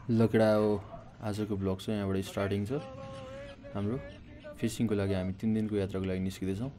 लकडा हो आजको ब्लग चाहिँ यहाँबाट स्टार्टिङ छ हाम्रो फिसिङको लागि हामी 3 दिनको यात्राको लागि निस्किँदैछौँ।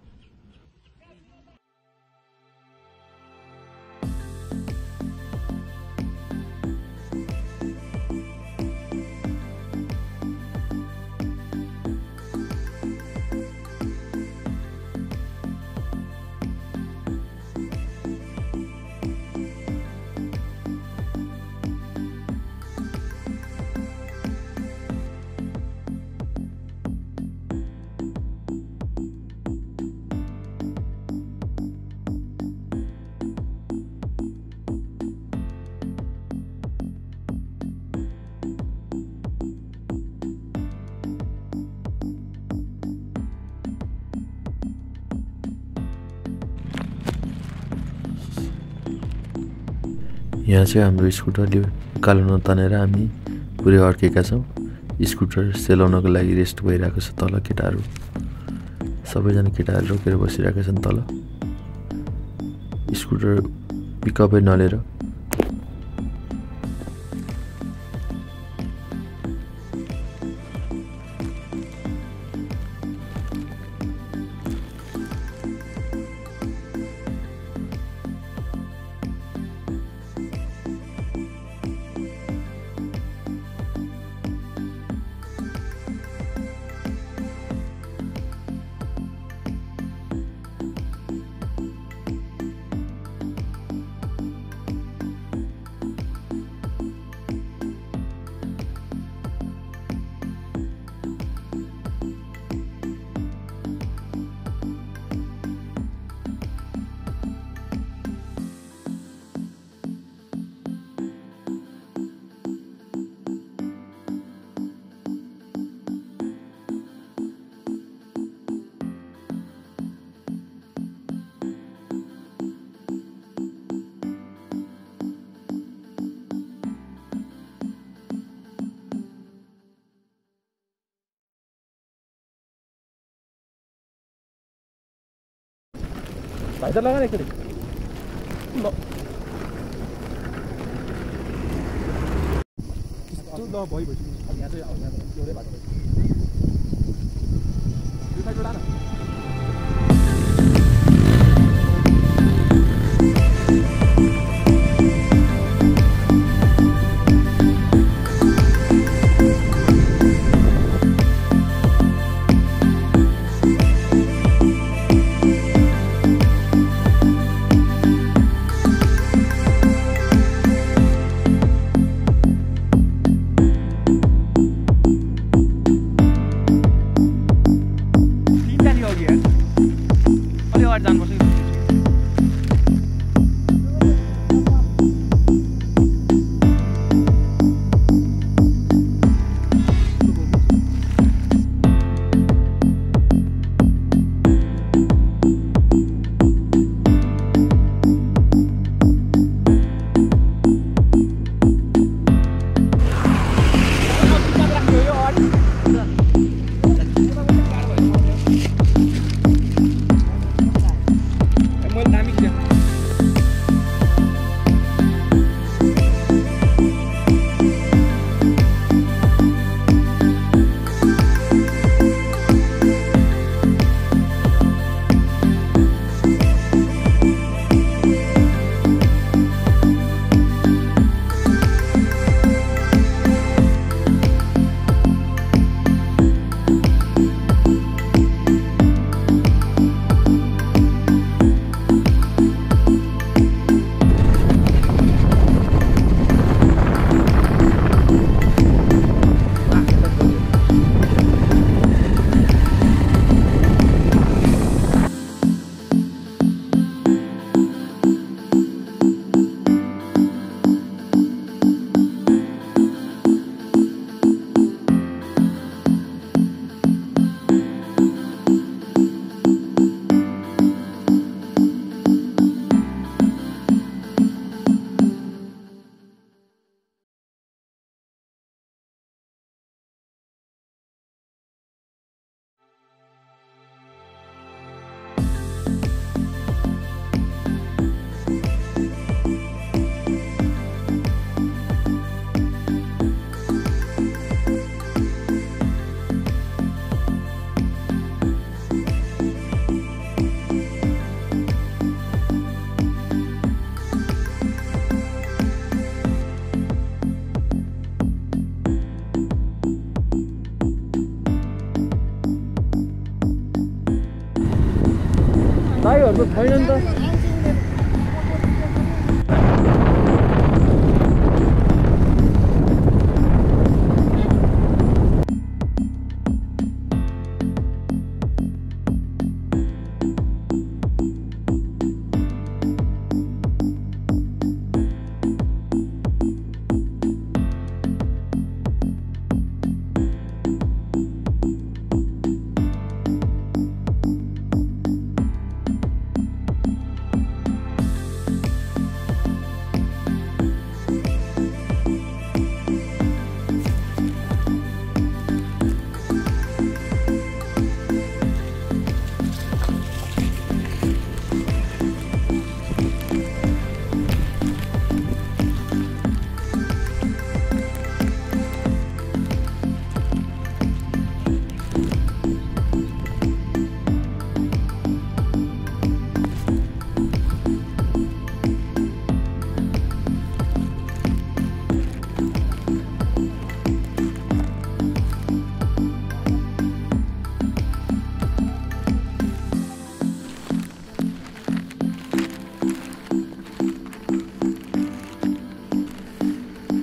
यहाँ चाहिँ हाम्रो स्कुटरले कालो नतानेर हामी पुरै अड्केका छौँ। स्कुटर सेलाउनको लागि रेस्ट भइरहेको छ। तल केटाहरू सबैजना केटाहरू रोकेर बसिरहेका छन्। तल स्कुटर पिकअपै नलिएर भाइदर लगा एकचोटि ल भयो यहाँ चाहिँ एउटै बाटो यो साइड लान अर्को छैन नि त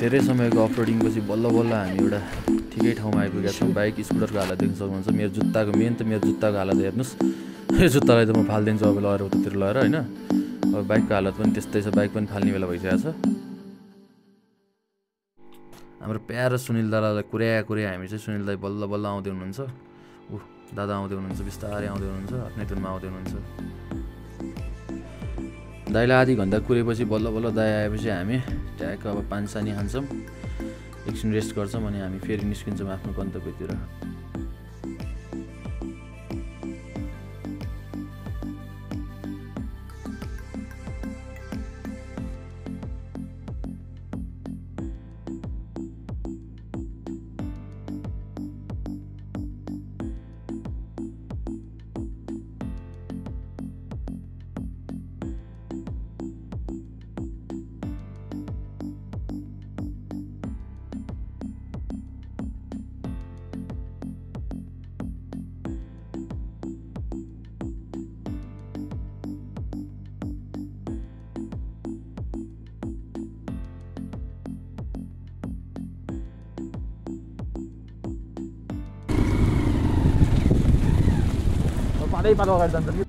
धेरै समयको अफरोडिङ पछि बल्ल बल्ल हामी एउटा ठिकै ठाउँमा आइपुगेका छौँ। बाइक स्कुटरको हालत देख्न सक्नुहुन्छ। मेरो जुत्ताको मेन त मेरो जुत्ताको हालत हेर्नुहोस्। यो जुत्तालाई त म फालिदिन्छु अब लगेर उतातिर लगेर होइन। अब बाइकको हालत पनि त्यस्तै छ, बाइक पनि फाल्ने बेला भइसकेको छ। हाम्रो प्यारो सुनिल दादालाई कुर्या हामी चाहिँ सुनिल दाई बल्ल बल्ल आउँदै हुनुहुन्छ। दादा आउँदै हुनुहुन्छ, बिस्तारै आउँदै हुनुहुन्छ, आफ्नै तुनमा आउँदै हुनुहुन्छ। दाइलाई आधी घन्टा कुरेपछि बल्ल बल्ल दाइ आएपछि हामी ट्याक्क अब पानी सानी खान्छौँ, एकछिन रेस्ट गर्छौँ, अनि हामी फेरि निस्किन्छौँ आफ्नो गन्तव्यतिर। पालो अगाडि जान्छ कि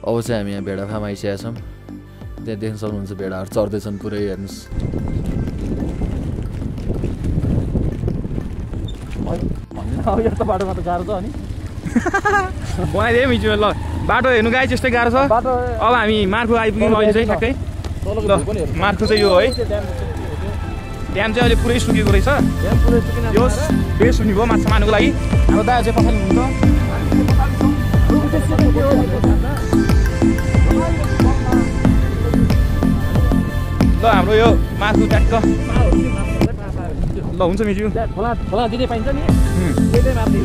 अब चाहिँ हामी यहाँ भेडाफामा आइसकेका छौँ। त्यहाँ देख्न सक्नुहुन्छ भेडाहरू चढ्दैछन् पुरै, हेर्नुहोस्। यस्तो बाटोमा त गाह्रो छ अनि बनाइदिएँ मिचु ल बाटो हेर्नु गाई त्यस्तै गाह्रो छ। अब हामी मार्खु आइपुग्यौँ अहिले चाहिँ ठ्याक्कै। ल मार्खु चाहिँ यो है, ड्याम चाहिँ अहिले पुरै सुकेको रहेछ। यो बेस हुने भयो माछा मार्नुको लागि। अब दाइ चाहिँ पछाडि हुन्छ। ल हाम्रो यो मार्खु ट्याक्क ल हुन्छ मिचु। खोला खोला दिँदै पाइन्छ नि, त्यही माथि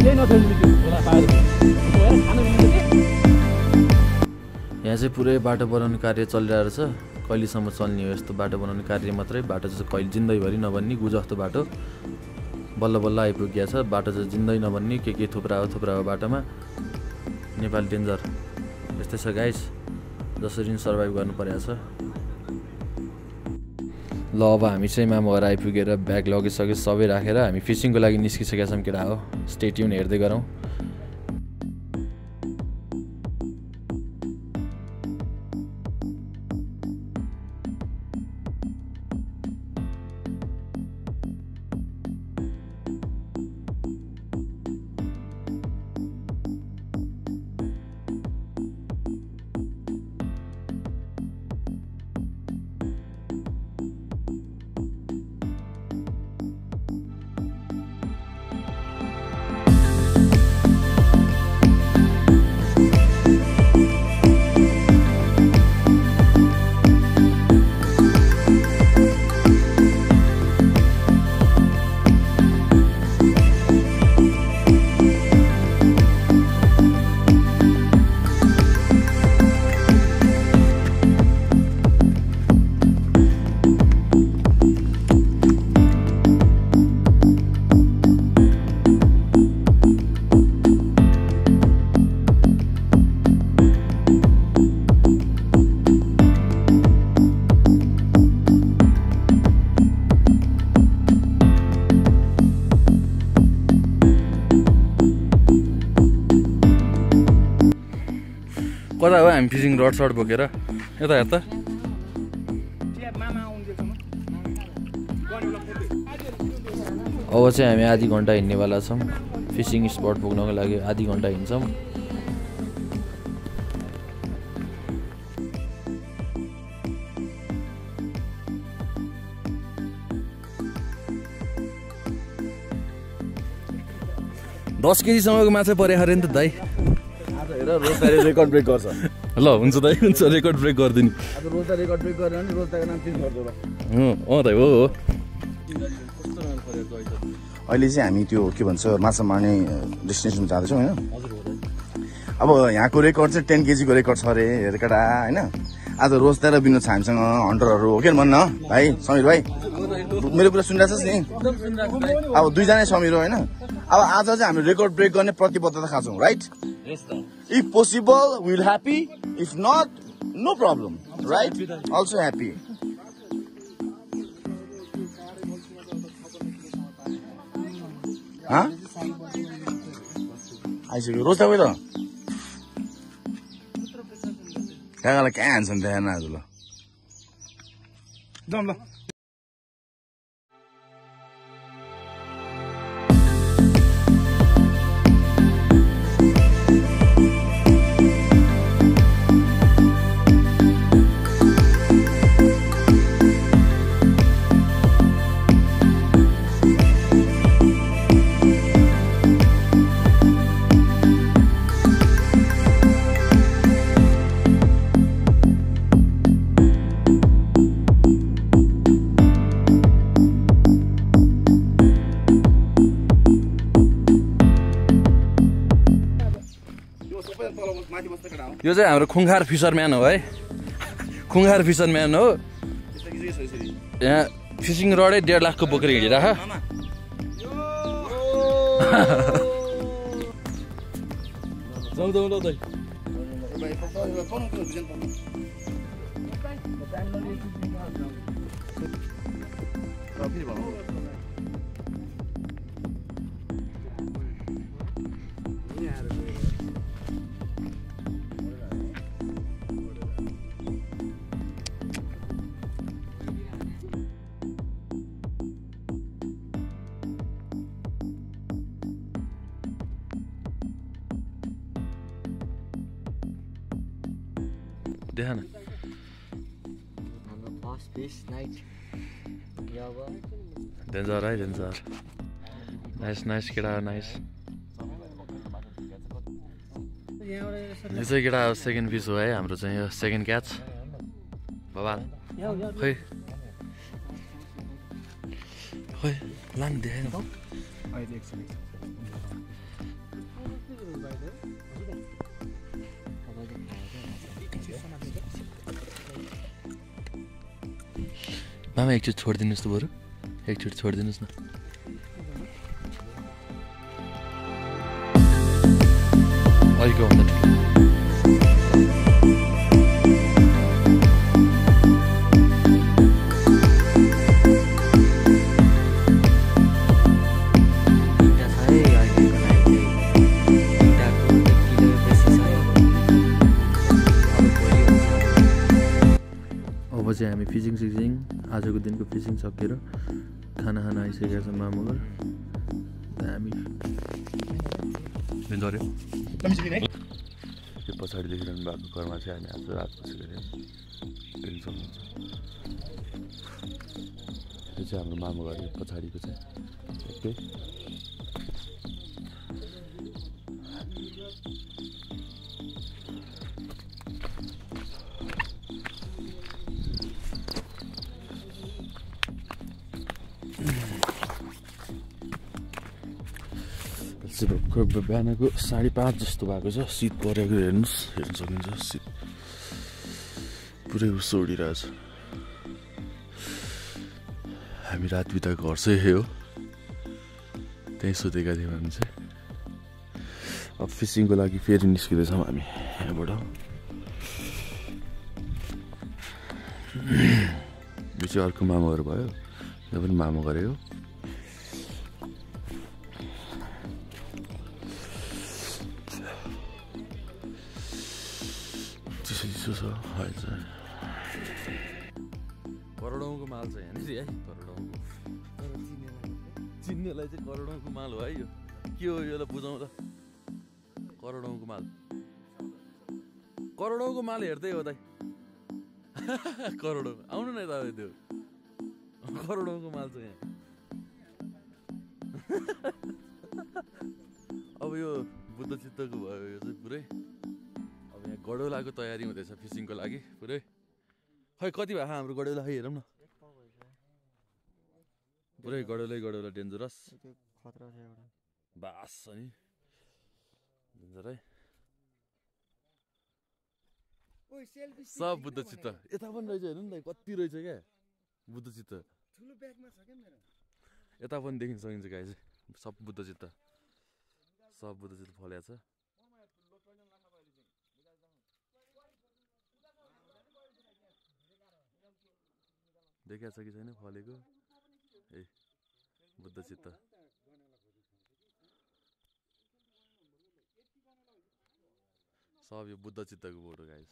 केही नछोड्नु खोला पाएर यहाँ चाहिँ पुरै बाटो बनाउने कार्य चलिरहेको छ। कहिलेसम्म चल्ने हो यस्तो बाटो बनाउने कार्य मात्रै? बाटो चाहिँ कहिले जिन्दगीभरि नबन्ने गु जस्तो बाटो बल्ल बल्ल आइपुगेको छ। बाटो चाहिँ जिन्दै नभन्ने के थुप्रा हो बाटोमा। नेपाल डेन्जर यस्तै छ गाइस, जसरी नि सर्भाइभ गर्नु परेको छ। ल अब हामी चाहिँ मामा घर आइपुगेर ब्याग लगिसक्यो सबै राखेर हामी फिसिङको लागि निस्किसकेका छौँ केटा हो। स्टे ट्युन हेर्दै गरौँ। कता हो हामी फिसिङ रड सर्ट बोकेर यता हेर त। अब चाहिँ हामी आधी घन्टा हिँड्नेवाला छौँ फिसिङ स्पट पुग्नको लागि। आधी घन्टा हिँड्छौँ। दस केजीसम्मको माछा परे अरे नि त दाइ। रोजदारी रेकर्ड ब्रेक गर्छ। ल हुन्छ दाइ, हुन्छ रेकर्ड ब्रेक गरिदिनु। आज रोजदा रेकर्ड ब्रेक गरेर नि रोजदाको नाम चेन्ज गर्छु ल। दाइ हो। अहिले चाहिँ हामी त्यो के भन्छ माछा मार्ने डेस्टिनेसनमा जाँदैछौँ होइन। अब यहाँको रेकर्ड चाहिँ 10 केजीको रेकर्ड छ अरे हेरकेटा होइन। आज रोजदा र विनोद छ हामीसँग हन्टरहरू हो के भन्न भाइ समीर भाइ, मेरो कुरा सुनिरहेछस् नि। अब दुईजना समीर होइन। अब आज चाहिँ हामी रेकर्ड ब्रेक गर्ने प्रतिबद्धता खान्छौँ right. If possible, we'll happy. If not, no problem. Right? Also happy. Huh? आइसक्यो रोज तपाईँ त काकालाई कहाँ हान्छन् त्यहाँ आज ल। जाउँ ल। यो चाहिँ हाम्रो खुङखार फिसरम्यान हो है। खुङखार फिसरम्यान हो। यहाँ फिसिङ रडै 1.5 लाखको बोकेर हिँडिराख। देखा ना डेन्जर है डेन्जर। नाइस नाइस केटा नाइस। यो चाहिँ केटा सेकेन्ड फिस हो है हाम्रो चाहिँ। यो सेकेन्ड क्याच बबाल खै खै लाङ देखाएन त। मामा एकचोटि छोडिदिनुहोस् त बरु, एकचोटि छोडिदिनुहोस् न। अहिलेको भन्दा ठुलो अब चाहिँ हामी फिसिङ आजको दिनको फिसिङ सकेर खाना आइसकेका छौँ मामुघर हामी त्यो पछाडि देखिरहनु भएको घरमा चाहिँ हामी आज रात बसेको थियौँ हेर्न सक्नुहुन्छ यो चाहिँ हाम्रो मामुघर पछाडिको चाहिँ एकै बिहानको 5:30 जस्तो भएको छ शीत परेको हेर्नुहोस् हेर्न सक्नुहुन्छ शीत पुरै उसो उडिरहेछ हामी रात बिताएको घर चाहिँ हो त्यहीँ सोधेका थियौँ हामी चाहिँ अब फिसिङको लागि फेरि निस्किँदैछौँ हामी यहाँबाट यो चाहिँ अर्को मामुघर भयो यो पनि मामुघर हो करोडौँको माल छ यहाँनिर है करोडौँको चिन्नेलाई चाहिँ करोडौँको माल हो है यो के हो योलाई बुझाउँ त करोडौँको माल हेर्दै हो दाइ करोडौँ आउनु न यता त्यो करोडौँको माल छ यहाँ अब यो बुद्ध चित्तको भयो यो चाहिँ पुरै अब यहाँ गडौलाको तयारी हुँदैछ फिसिङको लागि पुरै खै कति भयो हाम्रो गडौला खै हेरौँ न पुरै गडौला डेन्जरस बास छ नि डेन्जर है सब बुद्ध चित्त यता पनि रहेछ हेर्नु नि कति रहेछ क्या बुद्ध चित्त यता पनि देखिन सकिन्छ गाई चाहिँ सब बुद्ध चित्त फलेको छ देखिएको छ कि छैन फलेको ए बुद्ध चित्त सब यो बुद्ध चित्तको बोटो गाइस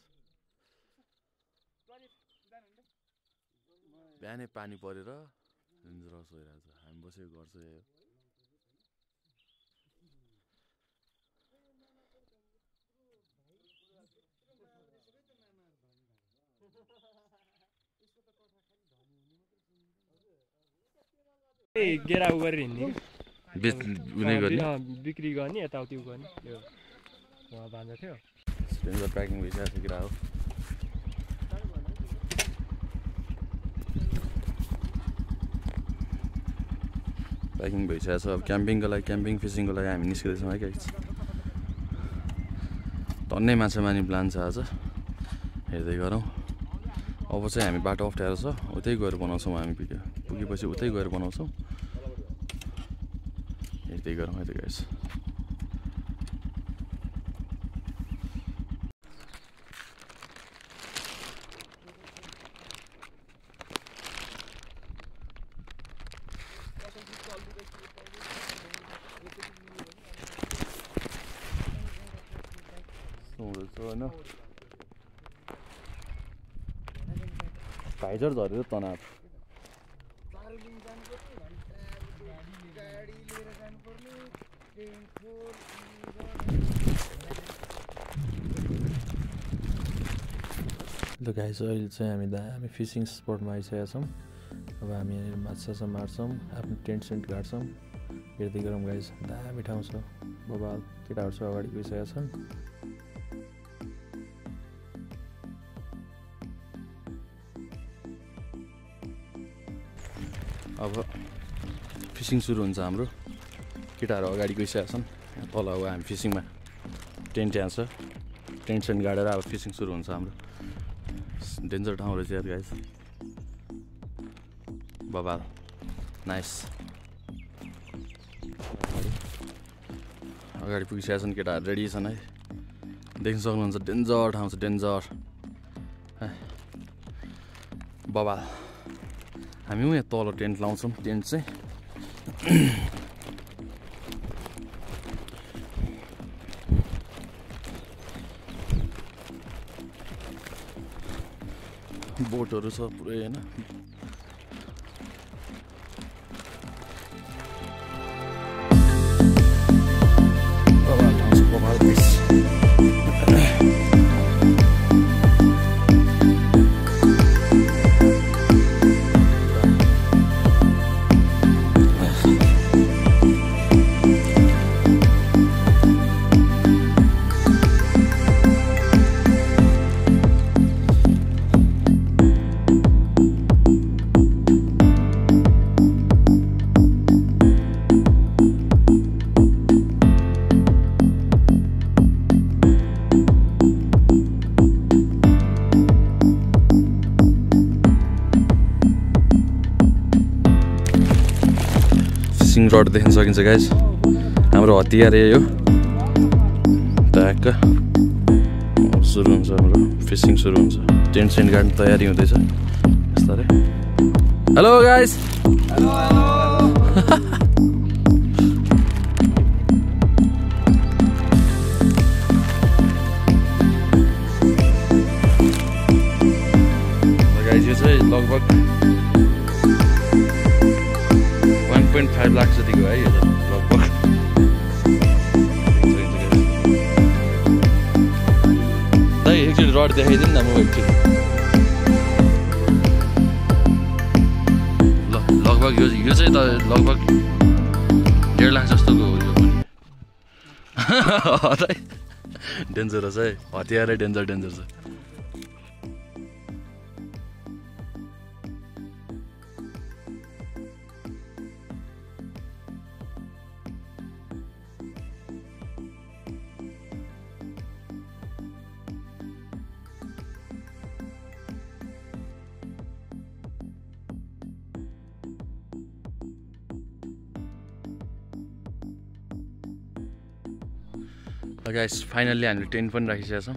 बिहानै पानी परेर डेन्जरस भइरहेको छ हामी बसेको घर चाहिँ हो गेरा गरेर हिँड्ने बिक्री गर्ने यताउति गर्ने त्यो भान्जा थियो प्याकिङ भइसकेको छ हो प्याकिङ भइसकेको छ अब क्याम्पिङ फिसिङको लागि हामी निस्किँदैछौँ है गाइस टन्नै माछा मार्ने प्लान छ आज हेर्दै गरौँ अब चाहिँ हामी बाटो अप्ठ्यारो छ उतै गएर बनाउँछौँ हामी भिडियो पुगेपछि उतै गएर बनाउँछौँ हेर्दै गरौँ है त गाइस भाइजर झरेर तनाव ल गाइस अहिले चाहिँ हामी फिसिङ स्पटमा आइसकेका छौँ अब हामी यहाँनिर माछा मार्छौँ आफ्नो टेन्ट गाड्छौँ हेर्दै गरौँ गाइस दामी ठाउँ छ बबाल केटाहरू चाहिँ अगाडि गइसकेका छन् अब फिसिङ सुरु हुन्छ हाम्रो केटाहरू अगाडि गइसकेका छन् तल अब हामी फिसिङमा टेन्ट यहाँ छ टेन्ट गाडेर अब फिसिङ सुरु हुन्छ हाम्रो डेन्जर ठाउँ रहेछ यार गाइस बबाल नाइस अगाडि पुगिसकेका छन् केटाहरू रेडी छन् है देख्न सक्नुहुन्छ डेन्जर ठाउँ छ डेन्जर बबाल हामी यहाँ तल टेन्ट लाउँछौँ टेन्ट चाहिँ बोटहरू छ पुरै होइन बबाल ठाउँ छ बबाल प्लेस रड देख्न सकिन्छ गाइज हाम्रो हतियार यही हो ट्याक्क सुरु हुन्छ हाम्रो फिसिङ सुरु हुन्छ टेन्ट सेन्ट गाड्ने तयारी हुँदैछ बिस्तारै हेलो गाइज गाइज यो चाहिँ लगभग 1.5 लाख जतिको है यो लगभग दाइ एकचोटि रड देखाइदिनु न म एकचोटि ल लगभग यो चाहिँ त लगभग 1.5 लाख जस्तोको हो यो पनि डेन्जरस है हतियारै डेन्जर छ गाइस फाइनल्ली हामीले टेन्ट पनि राखिसकेका छौँ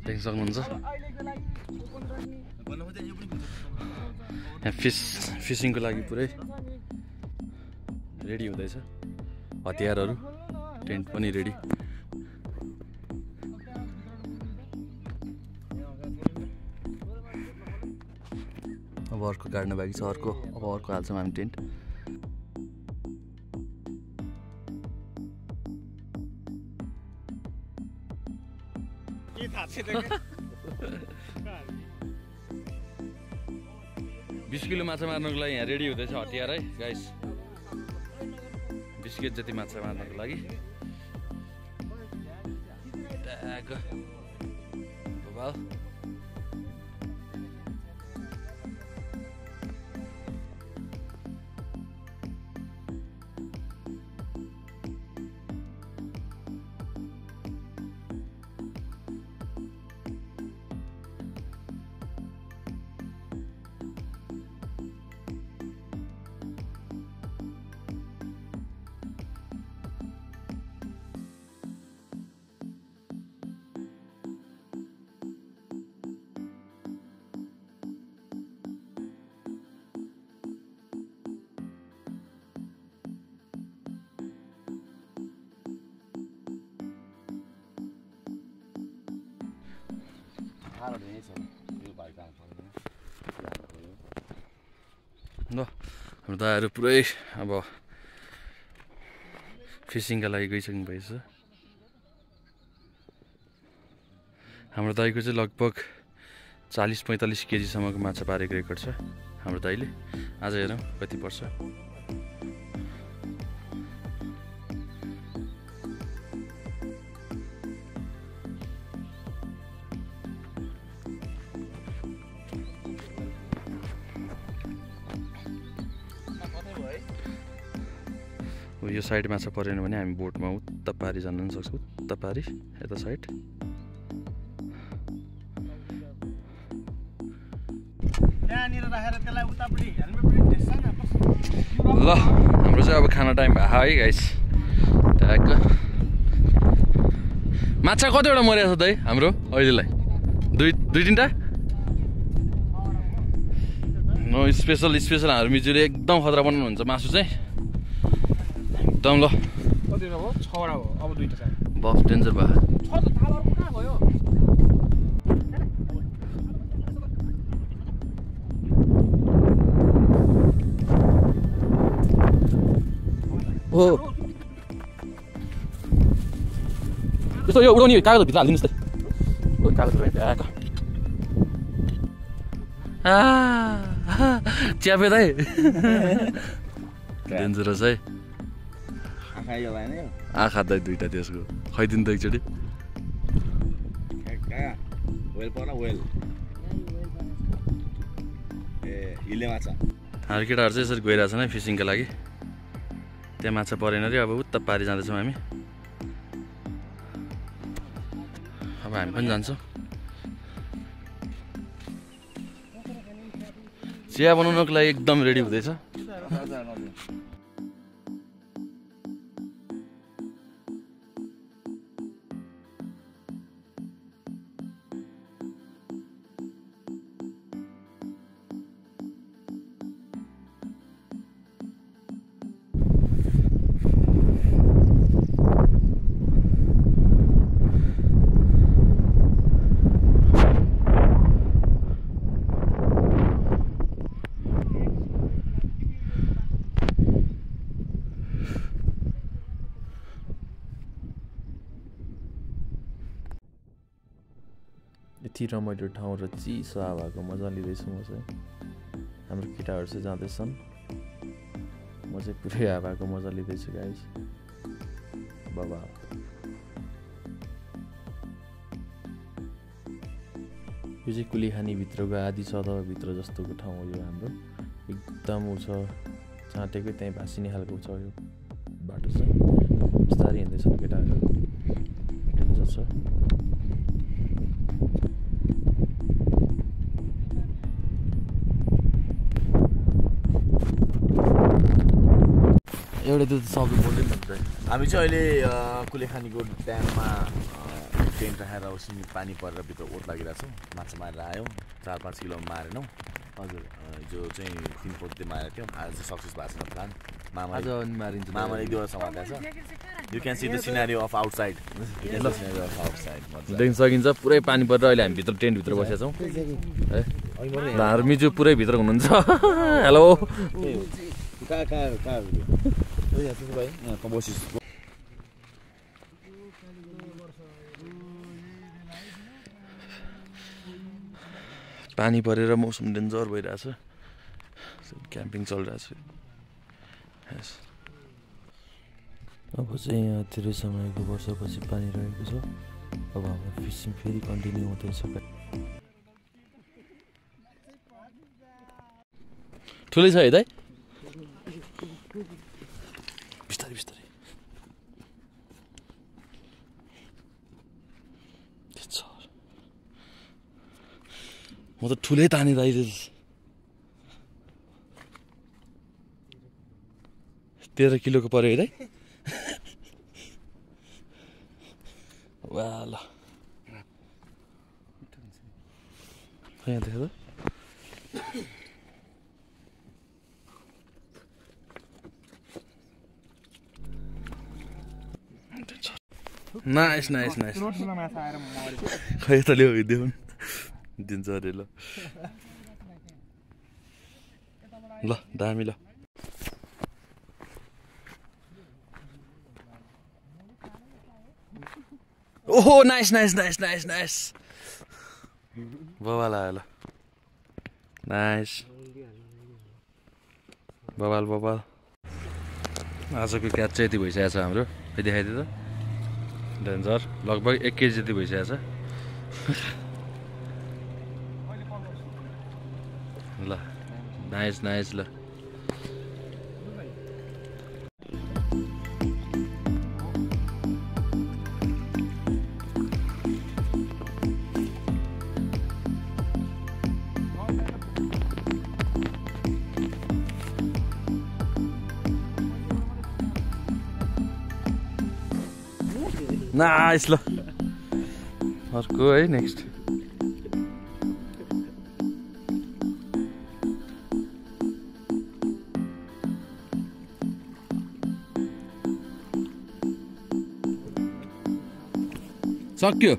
देख्न सक्नुहुन्छ यहाँ फिसिङको लागि पुरै रेडी हुँदैछ हतियारहरू टेन्ट पनि रेडी अब अर्को गाड्न बाँकी छ अर्को हाल्छौँ हामी टेन्ट बिस किलो माछा मार्नको लागि यहाँ रेडी हुँदैछ हतियार है गाइस 20 केजी जति माछा मार्नको लागि ल हाम्रो दाइहरू पुरै अब फिसिङका लागि गइसक्नु भएछ हाम्रो दाइको चाहिँ लगभग 40-45 केजीसम्मको माछा पारेको रेकर्ड छ हाम्रो दाइले आज हेरौँ कति पर्छ यो साइड माछा परेन भने हामी बोटमा उता पारी जान पनि सक्छौँ उता पारी यता साइड ल हाम्रो चाहिँ अब खाना टाइम भयो है गाइस ट्याक्क माछा कतिवटा मरेको छ दाइ हाम्रो अहिलेलाई? दुई तिनवटा? नो स्पेसल हार्मीजुले एकदम खतरा बनाउनुहुन्छ मासु चाहिँ एकदम। ल कतिवटा भयो? 6वटा भयो, अब 2टा छ। बफ डेन्जर भयो। 6 त थालहरु कहाँ भयो? हो यस्तो यो उडाउने कागज भित्र हालिदिनुहोस् त। कागज च्यापे दाइ डेन्जरस है। आँखा दाइ 2टा त्यसको खैदिनु त एकचोटि। हाम्रो केटाहरू चाहिँ यसरी गइरहेछन् है फिसिङको लागि। त्यहाँ माछा परेन रे, अब उता पारि जाँदैछौँ हामी। अब हामी पनि जान्छौँ। चिया बनाउनको लागि एकदम रेडी हुँदैछ। यति रमाइलो ठाउँ र चिसो हावाको मजा लिँदैछु म चाहिँ। हाम्रो केटाहरू चाहिँ जाँदैछन्, म चाहिँ पुरै हावाको मजा लिँदैछु गाइस। बाबा यो चाहिँ कुलेखानीभित्रको आधी सदरभित्र जस्तोको ठाउँ हो यो हाम्रो। एकदम उ छ चाँटेकै त्यहीँ भाँसिने खालको छ यो बाटो चाहिँ। बिस्तारै हिँड्दैछन् केटाहरू, डेन्जर छ। एउटा त्यो शब्द बोल्दै भन्छ। हामी चाहिँ अहिले कुलेखानीको ड्याममा टेन्ट राखेर सिमी पानी परेर भित्र ओत लागिरहेको छौँ। माछा मारेर आयौँ, 4-5 किलो मारेनौँ। हजुर जो चाहिँ 3 पोते मारेको थियौँ, आज चाहिँ सक्सेस भएको छैन प्लान। मामाले 1-2वटा समातेको छ। You can see the scenario of outside. देख्न सकिन्छ पुरै पानी परेर अहिले हामी भित्र टेन्टभित्र बसेका छौँ है। हार्मीजु पुरै भित्र हुनुहुन्छ। हेलो पानी परेर मौसम डेन्जर भइरहेछ। क्याम्पिङ चलिरहेछ। अब चाहिँ यहाँ धेरै समयको वर्षपछि पानी रहेको छ। अब हाम्रो फिसिङ फेरि कन्टिन्यू हुँदैछ। ठुलै छ है दाइ? बिस्तारै बिस्तारै म त ठुलै तानेर आइरहेछ। 13 किलोको पऱ्यो है दाइ? वा ल यहाँ देख त। Nice nice nice. खै त ल्याउ देऊ दिन्छ अरे। ल ल दामी। ल ओहो nice nice nice nice nice. बवाल आयो। ल नाइस बवाल बवाल। आजको क्याच चाहिँ यति भइसकेको छ हाम्रो। देखाइदियो त डेन्जर। लगभग 1 केजी जति भइसकेको छ। ल नाइस नाइस। ल नाइस। ल अर्को है नेक्स्ट सक्यो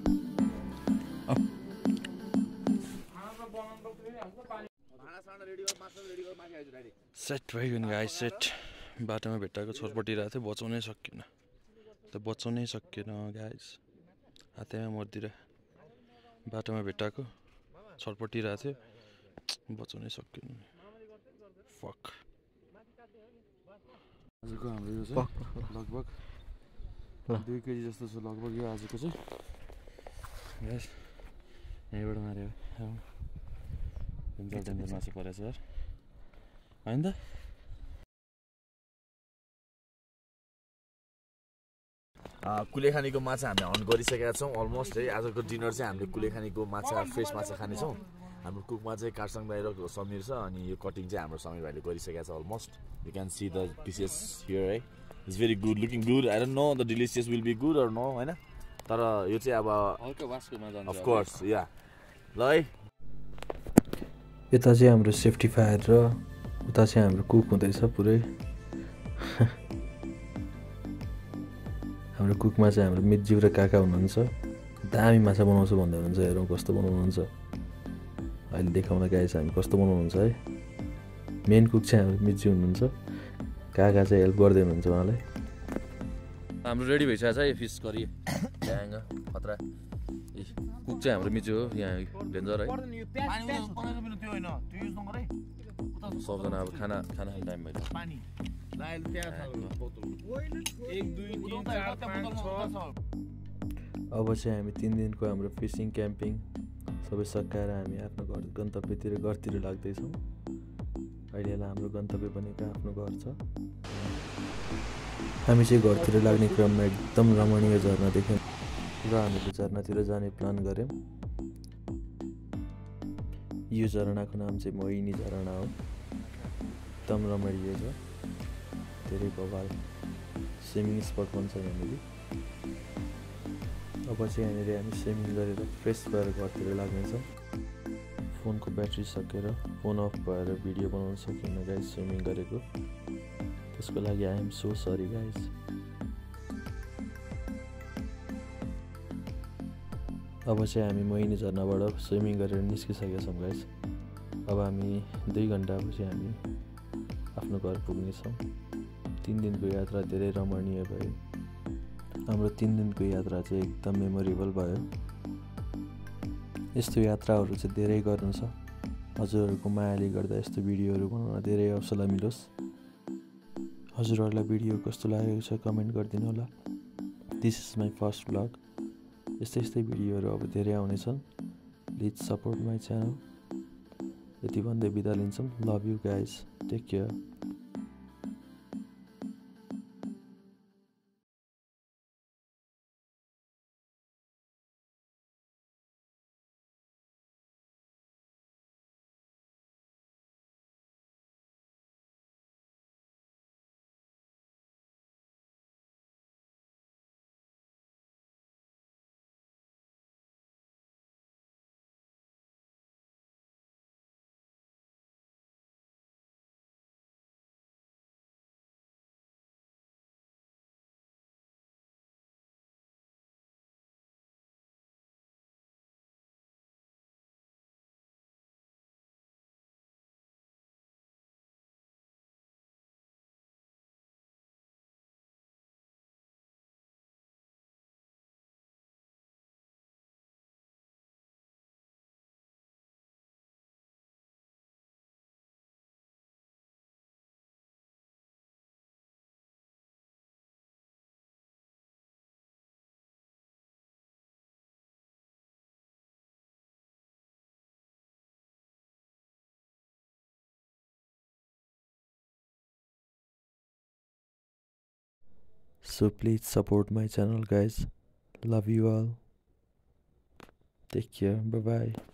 सेट भयो नि गाइस सेट बाटोमा भेट्टाएको छोरपटिरहेको थियो बचाउनै सकिएन गाइस हातैमा मर्दिएर बाटोमा भेट्टाएको छटपटिरहेको थियो बचाउनै सकिएन फक आजको हाम्रो यो चाहिँ लगभग 2 केजी जस्तो छ लगभग यो आजको चाहिँ गाइस यहीँबाट माऱ्यो डेन्जर मासु परेछ यार होइन त कुलेखानीको माछा हामीले हन्ट गरिसकेका छौँ अलमोस्ट है आजको डिनर चाहिँ हामीले कुलेखानीको माछा फ्रेस माछा खानेछौँ हाम्रो कुकमा चाहिँ कार्साङ दाइ र समीर छ अनि यो कटिङ चाहिँ हाम्रो समीर भाइले गरिसकेका छ almost you can see the pieces here है it's very good looking good I don't know the delicious will be good or no होइन तर यो चाहिँ अब हल्का वास्कोमा जान्छ अफकोर्स या ल है यता चाहिँ हाम्रो सेफ्टी फायर र उता चाहिँ हाम्रो कुक हुँदैछ पुरै हाम्रो कुकमा चाहिँ हाम्रो मितज्यू र काका हुनुहुन्छ दामी माछा बनाउँछु भन्दै हुनुहुन्छ हेरौँ कस्तो बनाउनुहुन्छ अहिले देखाउन गाइस हामी कस्तो बनाउनुहुन्छ है मेन कुक चाहिँ हाम्रो मितज्यू हुनुहुन्छ काका चाहिँ हेल्प गर्दै हुनुहुन्छ उहाँलाई हाम्रो रेडी भइसकेको छ है फिस करी ड्याङ खतरा कुक चाहिँ हाम्रो मिचो हो यहाँ डेन्जर है सबजना अब खाना खाने टाइम भयो अब चाहिँ हामी 3 दिनको हाम्रो फिसिङ क्याम्पिङ सबै सकाएर हामी आफ्नो घर गन्तव्यतिर घरतिर लाग्दैछौँ अहिलेलाई हाम्रो गन्तव्य भनेको आफ्नो घर छ हामी चाहिँ घरतिर लाग्ने क्रममा एकदम रमणीय झरना देख्यौँ र हामीले झरनातिर जाने प्लान गऱ्यौँ यो झरनाको नाम चाहिँ मोहिनी झरना हो एकदम रमणीय छ धेरै बवाल स्विमिङ स्पट पनि छ यहाँनिर अब चाहिँ यहाँनिर हामी स्विमिङ गरेर फ्रेस भएर घरतिर लाग्नेछौँ फोनको ब्याट्री सकेर फोन अफ भएर भिडियो बनाउन सकिन्न गाइस स्विमिङ गरेको त्यसको लागि I am so sorry guys अब चाहिँ हामी मोहिनी झरनाबाट स्विमिङ गरेर निस्किसकेका छौँ गाइस अब हामी 2 घन्टापछि हामी आफ्नो घर पुग्नेछौँ 3 दिनको यात्रा धेरै रमणीय भयो हाम्रो 3 दिनको यात्रा चाहिँ एकदम मेमोरेबल भयो यस्तो यात्राहरू चाहिँ धेरै गर्नु छ हजुरहरूको मायाले गर्दा यस्तो भिडियोहरू बनाउन धेरै हौसला मिलोस् हजुरहरूलाई भिडियो कस्तो लागेको छ कमेन्ट गरिदिनु होला this is my first blog यस्तै भिडियोहरू अब धेरै आउनेछन् प्लिज सपोर्ट माई च्यानल यति भन्दै बिदा लिन्छौँ love you guys take care So please support my channel guys. Love you all. Take care. Bye bye.